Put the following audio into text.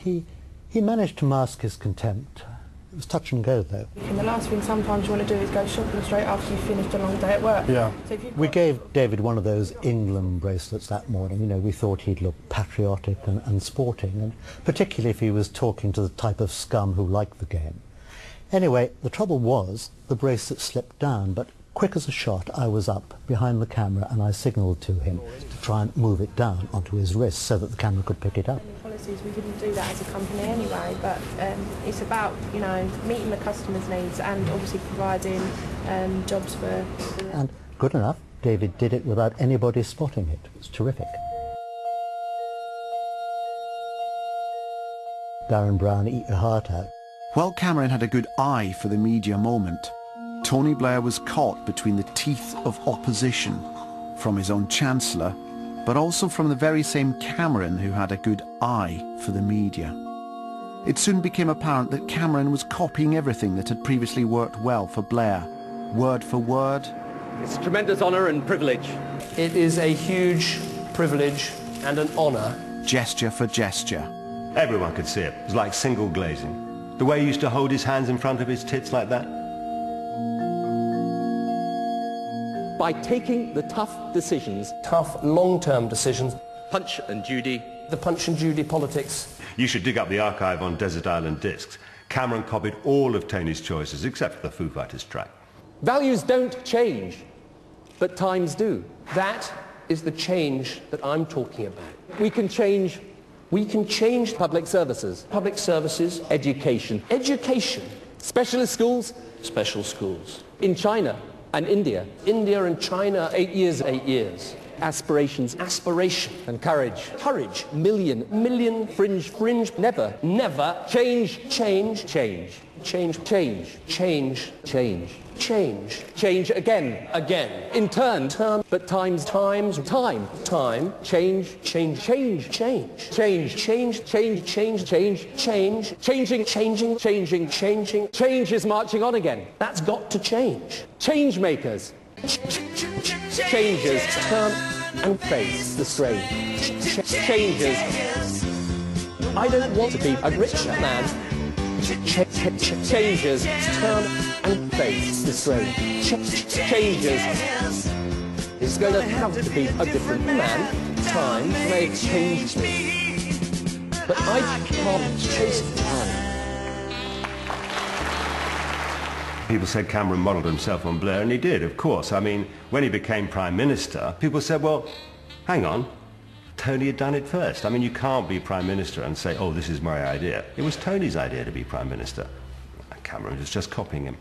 He managed to mask his contempt. It was touch and go, though. And the last thing sometimes you want to do is go shopping straight after you've finished a long day at work. Yeah. So We gave David one of those England bracelets that morning. You know, we thought he'd look patriotic and sporting, and particularly if he was talking to the type of scum who liked the game. Anyway, the trouble was the bracelet slipped down, but quick as a shot, I was up behind the camera and I signalled to him to try and move it down onto his wrist so that the camera could pick it up. Policies, we wouldn't do that as a company anyway, but it's about, you know, meeting the customers' needs and obviously providing jobs for... And good enough, David did it without anybody spotting it. It was terrific. Darren Brown, eat your heart out. While Cameron had a good eye for the media moment, Tony Blair was caught between the teeth of opposition from his own Chancellor, but also from the very same Cameron who had a good eye for the media. It soon became apparent that Cameron was copying everything that had previously worked well for Blair, word for word. It's a tremendous honour and privilege. It is a huge privilege and an honour. Gesture for gesture. Everyone could see it. It was like single glazing. The way he used to hold his hands in front of his tits like that. By taking the tough decisions. Tough, long-term decisions. Punch and Judy. The Punch and Judy politics. You should dig up the archive on Desert Island Discs. Cameron copied all of Tony's choices except for the Foo Fighters track. Values don't change, but times do. That is the change that I'm talking about. We can change public services. Public services. Education. Education. Specialist schools. Special schools. In China and India. India and China, 8 years. Aspirations. Aspiration. And courage. Courage. Million. Fringe. Never. Change. Change again. In turn. But time. Change. Change is marching on again. That's got to change. Change makers. Changers turn and face the strain. Changers. I don't want to be a rich man. Changers turn and face the strain. Changers. It's going to have to be a different man. Time may change me, but I can't chase time. People said Cameron modelled himself on Blair, and he did, of course. I mean, when he became Prime Minister, people said, well, hang on, Tony had done it first. I mean, you can't be Prime Minister and say, oh, this is my idea. It was Tony's idea to be Prime Minister. Cameron was just copying him.